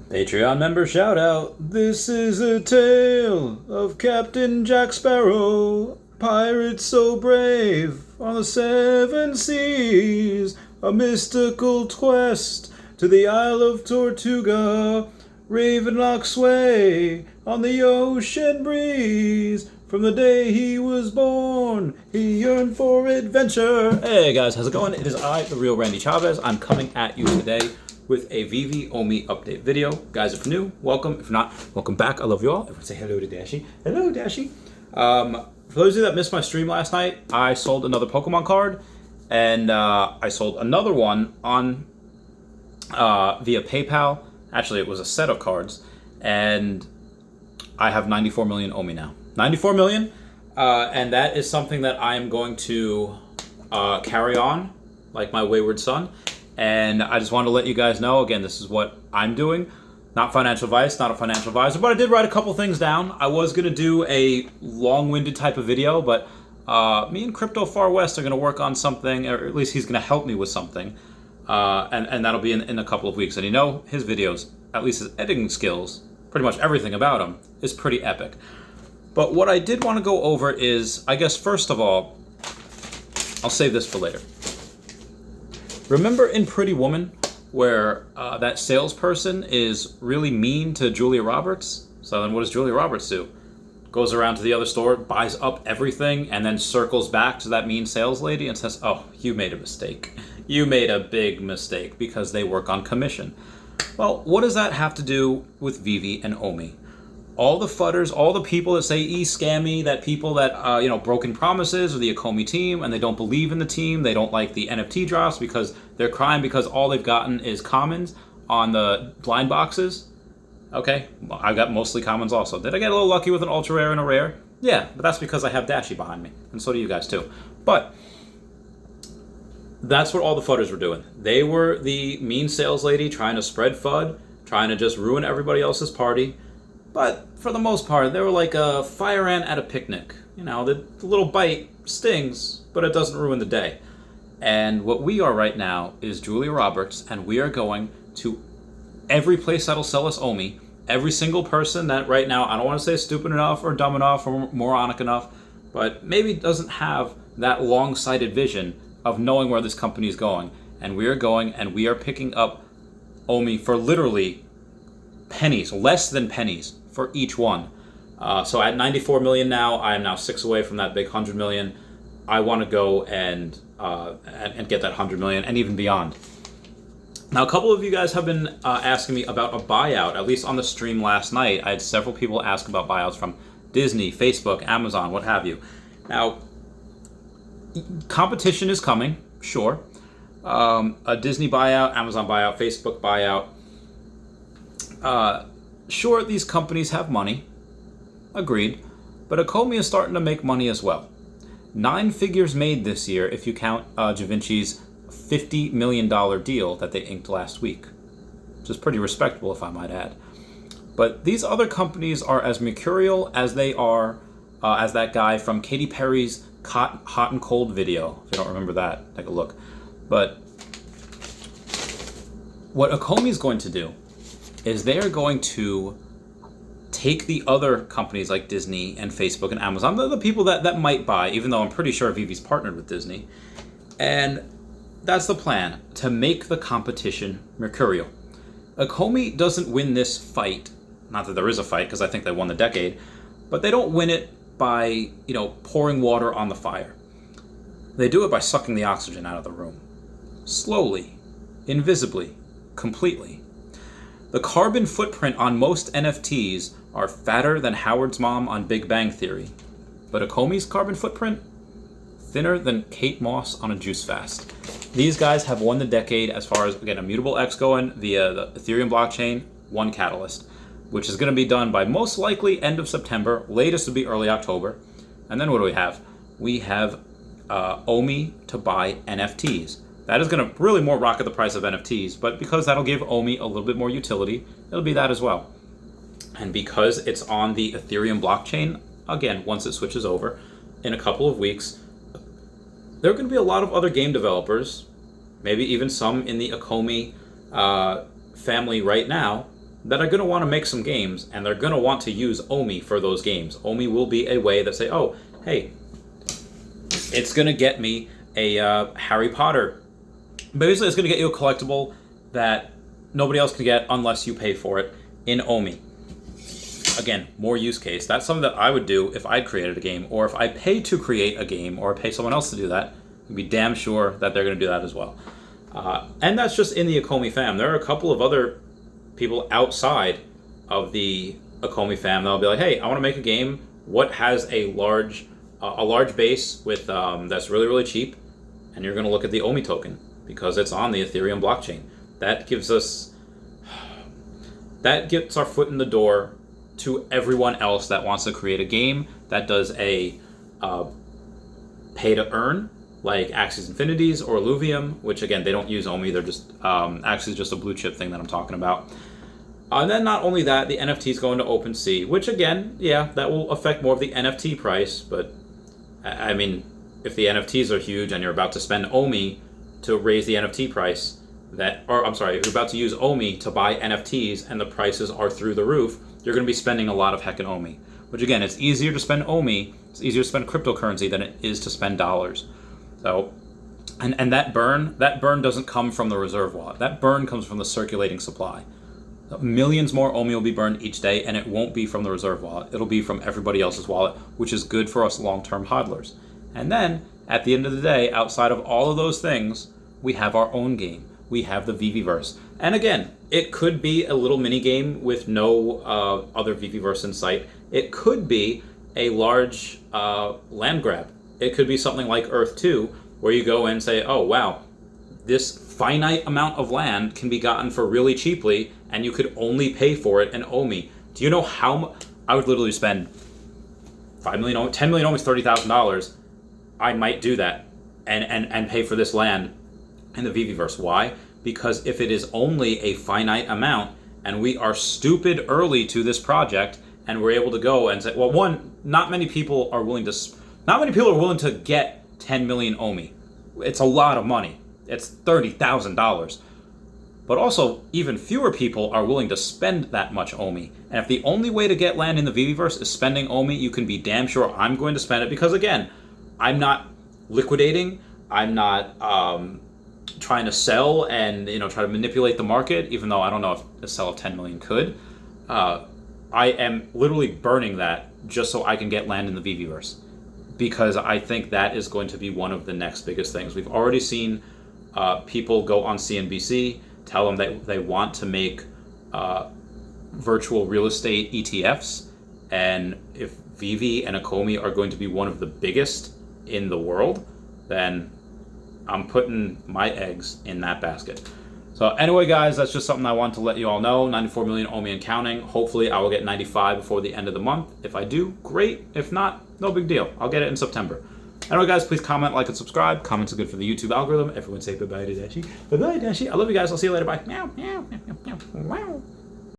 Patreon member shout out. This is a tale of Captain Jack Sparrow, pirate so brave on the seven seas, a mystical quest to the Isle of Tortuga. Ravenlock sway on the ocean breeze. From the day he was born, he yearned for adventure. Hey guys, how's it going? It is I, the real Randy Chavez. I'm coming at you today with a Veve OMI update video. Guys, if you're new, welcome. If not, welcome bashi. I love you all. Everyone say hello to Dashi. Hello, Dashi. For those of you that missed my stream last night, I sold another Pokemon card, and I sold another one on via PayPal. Actually, it was a set of cards, and I have 94 million OMI now. 94 million, and that is something that I am going to carry on like my wayward son. And I just wanted to let you guys know, again, this is what I'm doing. Not financial advice, not a financial advisor, but I did write a couple things down. I was going to do a long-winded type of video, but me and Crypto Far West are going to work on something, or at least he's going to help me with something. And that'll be in a couple of weeks. And you know, his videos, at least his editing skills, pretty much everything about him, is pretty epic. But what I did want to go over is, I guess, first of all, I'll save this for later. Remember in Pretty Woman, where that salesperson is really mean to Julia Roberts? So then what does Julia Roberts do? Goes around to the other store, buys up everything, and then circles back to that mean sales lady and says, oh, you made a mistake. You made a big mistake because they work on commission. Well, what does that have to do with Veve and OMI? All the fudders, all the people that say scammy, that people that broken promises or the Akomi team, and they don't believe in the team, they don't like the NFT drops because they're crying because all they've gotten is commons on the blind boxes. Okay, I got mostly commons also. Did I get a little lucky with an ultra rare and a rare? Yeah, but that's because I have Dashi behind me, and so do you guys too. But that's what all the fudders were doing. They were the mean sales lady trying to spread FUD, trying to just ruin everybody else's party. But for the most part, they were like a fire ant at a picnic. You know, the little bite stings, but it doesn't ruin the day. And what we are right now is Julia Roberts, and we are going to every place that'll sell us OMI, every single person that right now, I don't want to say stupid enough or dumb enough or moronic enough, but maybe doesn't have that long-sighted vision of knowing where this company is going. And we are going and we are picking up OMI for literally pennies, less than pennies for each one. So at 94 million now, I am now 6 away from that big 100 million. I want to go and get that 100 million and even beyond. Now, a couple of you guys have been asking me about a buyout, at least on the stream last night. I had several people ask about buyouts from Disney, Facebook, Amazon, what have you. Now, competition is coming, sure. A Disney buyout, Amazon buyout, Facebook buyout. Sure, these companies have money, agreed, but Akomi is starting to make money as well. 9 figures made this year if you count Givenchy's $50 million deal that they inked last week, which is pretty respectable if I might add. But these other companies are as mercurial as they are as that guy from Katy Perry's Hot and Cold video. If you don't remember that, take a look. But what Akomi is going to do is they are going to take the other companies like Disney and Facebook and Amazon, the people that might buy, even though I'm pretty sure Veve's partnered with Disney, and that's the plan, to make the competition mercurial. Akomi doesn't win this fight, not that there is a fight, because I think they won the decade, but they don't win it by, pouring water on the fire. They do it by sucking the oxygen out of the room. Slowly, invisibly, completely. The carbon footprint on most NFTs are fatter than Howard's mom on Big Bang Theory. But Akomi's carbon footprint? Thinner than Kate Moss on a juice fast. These guys have won the decade as far as, again, Immutable X going via the Ethereum blockchain, one catalyst, which is going to be done by most likely end of September, latest would be early October. And then what do we have? We have OMI to buy NFTs. That is going to really more rocket the price of NFTs, but because that'll give OMI a little bit more utility, it'll be that as well. And because it's on the Ethereum blockchain, again, once it switches over in a couple of weeks, there are going to be a lot of other game developers, maybe even some in the Akomi family right now, that are going to want to make some games, and they're going to want to use OMI for those games. OMI will be a way that say, oh, hey, it's going to get me a Harry Potter. Basically, it's going to get you a collectible that nobody else can get unless you pay for it in OMI. Again, more use case. That's something that I would do if I'd created a game, or if I pay to create a game, or pay someone else to do that. I'd be damn sure that they're going to do that as well. And that's just in the Akomi fam. There are a couple of other people outside of the Akomi fam that'll be like, hey, I want to make a game. What has a large base with that's really, really cheap? And you're going to look at the OMI token because it's on the Ethereum blockchain. That gets our foot in the door to everyone else that wants to create a game that does a pay to earn, like Axie's Infinities or Illuvium, which again, they don't use OMI, they're just, Axie's just a blue chip thing that I'm talking about. And then not only that, the NFTs go into OpenSea, which again, yeah, that will affect more of the NFT price, but I mean, if the NFTs are huge and you're about to spend OMI to raise the NFT price, if you're about to use OMI to buy NFTs and the prices are through the roof, you're going to be spending a lot of heckin' OMI. Which again, it's easier to spend OMI, it's easier to spend cryptocurrency than it is to spend dollars. So, and that burn doesn't come from the reserve wallet. That burn comes from the circulating supply. Millions more OMI will be burned each day, and it won't be from the reserve wallet. It'll be from everybody else's wallet, which is good for us long-term hodlers. And then, at the end of the day, outside of all of those things, we have our own game. We have the Veveverse. And again, it could be a little mini game with no other Veveverse in sight. It could be a large land grab. It could be something like Earth 2, where you go and say, oh, wow, this finite amount of land can be gotten for really cheaply, and you could only pay for it in OMI. Do you know how much? I would literally spend $5 million, $10 million, almost $30,000. I might do that and pay for this land in the Veveverse. Why? Because if it is only a finite amount, and we are stupid early to this project, and we're able to go and say, well, one, not many people are willing to get 10 million OMI. It's a lot of money. It's $30,000. But also, even fewer people are willing to spend that much OMI. And if the only way to get land in the Veveverse is spending OMI, you can be damn sure I'm going to spend it, because again, I'm not liquidating. I'm not trying to sell and try to manipulate the market, even though I don't know if a sell of 10 million could. I am literally burning that just so I can get land in the Veveverse, because I think that is going to be one of the next biggest things. We've already seen people go on CNBC, tell them that they want to make virtual real estate ETFs, and if Veve and Akomi are going to be one of the biggest in the world, then I'm putting my eggs in that basket. So anyway, guys, that's just something I want to let you all know. 94 million OMI and counting. Hopefully I will get 95 before the end of the month. If I do, great. If not, no big deal. I'll get it in September. Anyway, guys, please comment, like, and subscribe. Comments are good for the YouTube algorithm. Everyone say bye-bye to Dashi. Bye-bye, Dashi. I love you guys. I'll see you later. Bye. Meow, meow, meow, meow, meow. Wow.